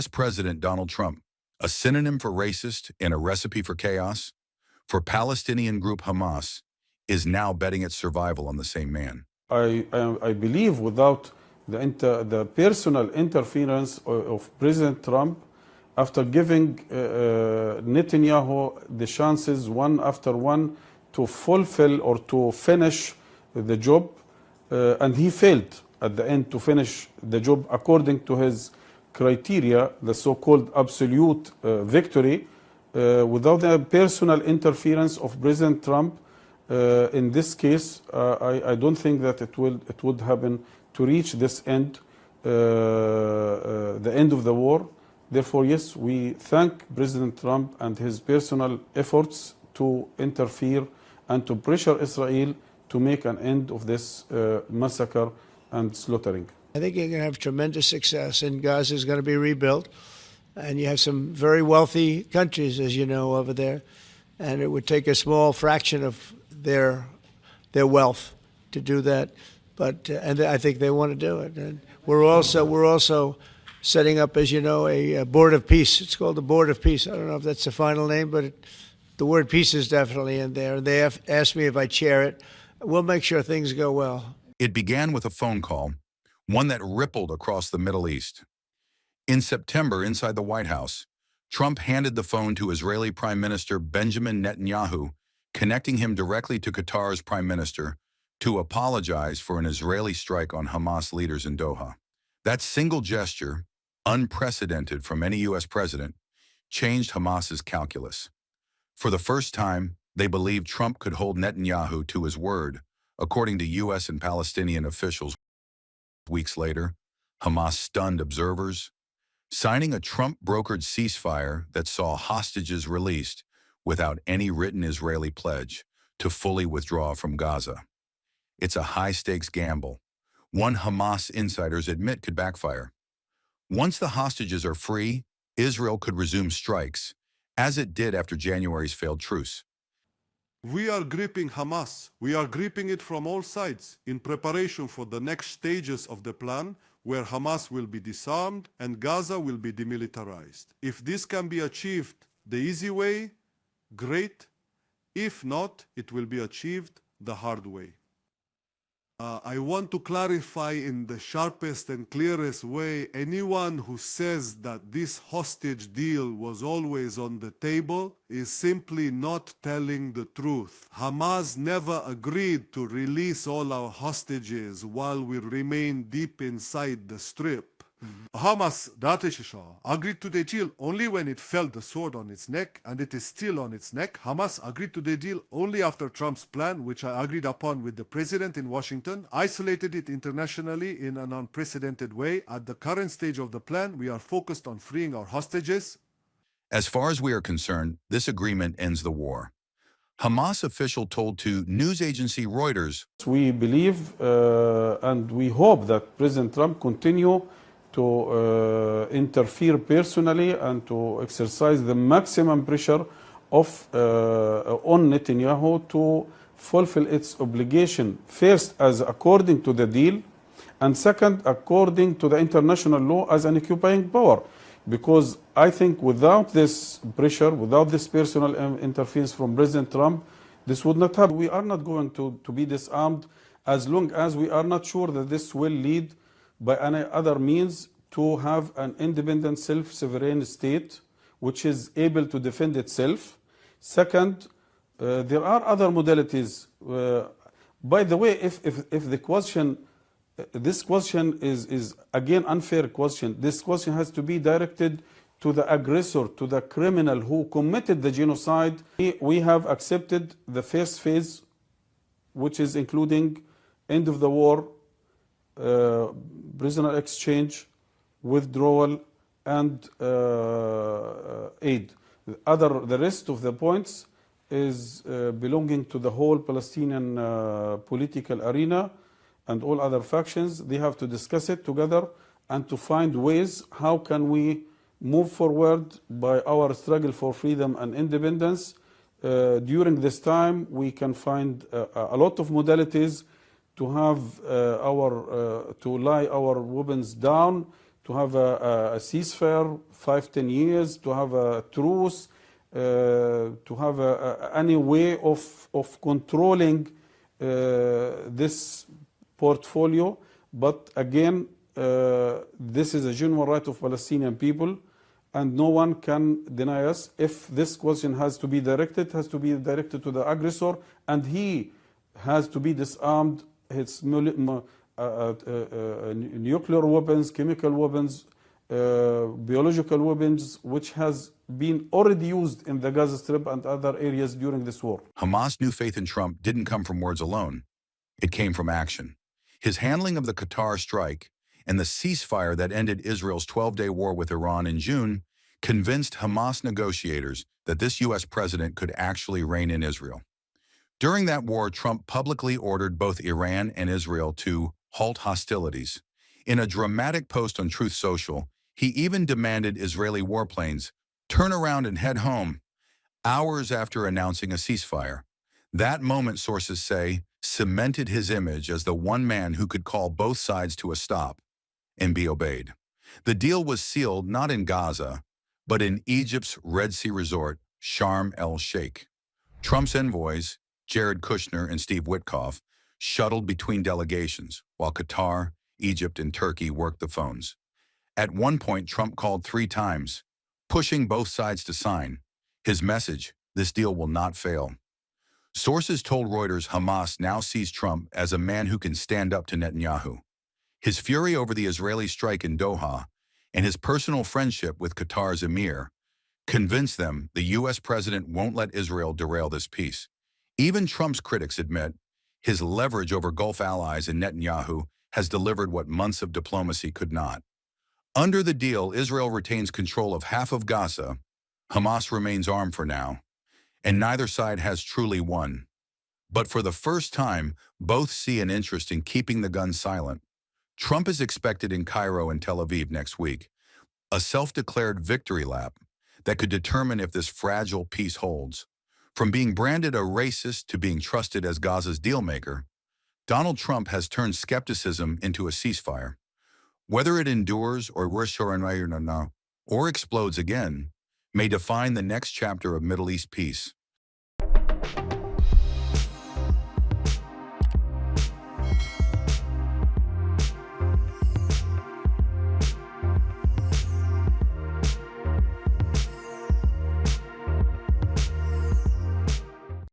U.S. President Donald Trump, a synonym for racist and a recipe for chaos, for Palestinian group Hamas, is now betting its survival on the same man. I believe without the personal interference of President Trump, after giving Netanyahu the chances one after one to fulfill or to finish the job, and he failed at the end to finish the job according to his criteria, the so-called absolute victory, without the personal interference of President Trump. In this case, I don't think that it would happen to reach this end, the end of the war. Therefore, yes, we thank President Trump and his personal efforts to interfere and to pressure Israel to make an end of this massacre and slaughtering. I think you're going to have tremendous success, and Gaza is going to be rebuilt. And you have some very wealthy countries, as you know, over there, and it would take a small fraction of their wealth to do that. But and I think they want to do it. And we're also setting up, as you know, a board of peace. It's called the Board of Peace. I don't know if that's the final name, but the word peace is definitely in there. They have asked me if I chair it. We'll make sure things go well. It began with a phone call, one that rippled across the Middle East. In September, inside the White House, Trump handed the phone to Israeli Prime Minister Benjamin Netanyahu, connecting him directly to Qatar's Prime Minister to apologize for an Israeli strike on Hamas leaders in Doha. That single gesture, unprecedented from any U.S. president, changed Hamas's calculus. For the first time, they believed Trump could hold Netanyahu to his word, according to U.S. and Palestinian officials. Weeks later, Hamas stunned observers, signing a Trump-brokered ceasefire that saw hostages released without any written Israeli pledge to fully withdraw from Gaza. It's a high-stakes gamble, one Hamas insiders admit could backfire. Once the hostages are free, Israel could resume strikes, as it did after January's failed truce. We are gripping Hamas. We are gripping it from all sides in preparation for the next stages of the plan, where Hamas will be disarmed and Gaza will be demilitarized. If this can be achieved the easy way, great. If not, it will be achieved the hard way. I want to clarify in the sharpest and clearest way, anyone who says that this hostage deal was always on the table is simply not telling the truth. Hamas never agreed to release all our hostages while we remain deep inside the Strip. Hamas agreed to the deal only when it felt the sword on its neck, and it is still on its neck. Hamas agreed to the deal only after Trump's plan, which I agreed upon with the president in Washington, isolated it internationally in an unprecedented way. At the current stage of the plan, we are focused on freeing our hostages. As far as we are concerned, this agreement ends the war. Hamas official told to news agency Reuters, We believe and we hope that President Trump continue to interfere personally and to exercise the maximum pressure on Netanyahu to fulfill its obligation, first as according to the deal, and second according to the international law as an occupying power. Because I think without this pressure, without this personal interference from President Trump, this would not happen. We are not going to be disarmed as long as we are not sure that this will lead by any other means to have an independent, self-sovereign state which is able to defend itself. Second, there are other modalities. By the way, if the question, this question is again unfair question. This question has to be directed to the aggressor, to the criminal who committed the genocide. We have accepted the first phase, which is including end of the war, prisoner exchange, withdrawal, and aid. The rest of the points is belonging to the whole Palestinian political arena and all other factions. They have to discuss it together and to find ways how can we move forward by our struggle for freedom and independence. During this time, we can find a lot of modalities to have to lie our weapons down, to have a ceasefire 5-10 years, to have a truce, to have any way of controlling this portfolio. But again, this is a genuine right of Palestinian people, and no one can deny us. If this question has to be directed, it has to be directed to the aggressor, and he has to be disarmed. His nuclear weapons, chemical weapons, biological weapons, which has been already used in the Gaza Strip and other areas during this war. Hamas' new faith in Trump didn't come from words alone. It came from action. His handling of the Qatar strike and the ceasefire that ended Israel's 12-day war with Iran in June convinced Hamas negotiators that this U.S. president could actually reign in Israel. During that war, Trump publicly ordered both Iran and Israel to halt hostilities. In a dramatic post on Truth Social, he even demanded Israeli warplanes turn around and head home, hours after announcing a ceasefire. That moment, sources say, cemented his image as the one man who could call both sides to a stop and be obeyed. The deal was sealed not in Gaza, but in Egypt's Red Sea resort, Sharm el-Sheikh. Trump's envoys, Jared Kushner and Steve Witkoff, shuttled between delegations, while Qatar, Egypt, and Turkey worked the phones. At one point, Trump called 3 times, pushing both sides to sign. His message, this deal will not fail. Sources told Reuters Hamas now sees Trump as a man who can stand up to Netanyahu. His fury over the Israeli strike in Doha and his personal friendship with Qatar's emir convinced them the U.S. president won't let Israel derail this peace. Even Trump's critics admit his leverage over Gulf allies and Netanyahu has delivered what months of diplomacy could not. Under the deal, Israel retains control of half of Gaza, Hamas remains armed for now, and neither side has truly won. But for the first time, both see an interest in keeping the guns silent. Trump is expected in Cairo and Tel Aviv next week, a self-declared victory lap that could determine if this fragile peace holds. From being branded a racist to being trusted as Gaza's dealmaker, Donald Trump has turned skepticism into a ceasefire. Whether it endures or explodes again may define the next chapter of Middle East peace.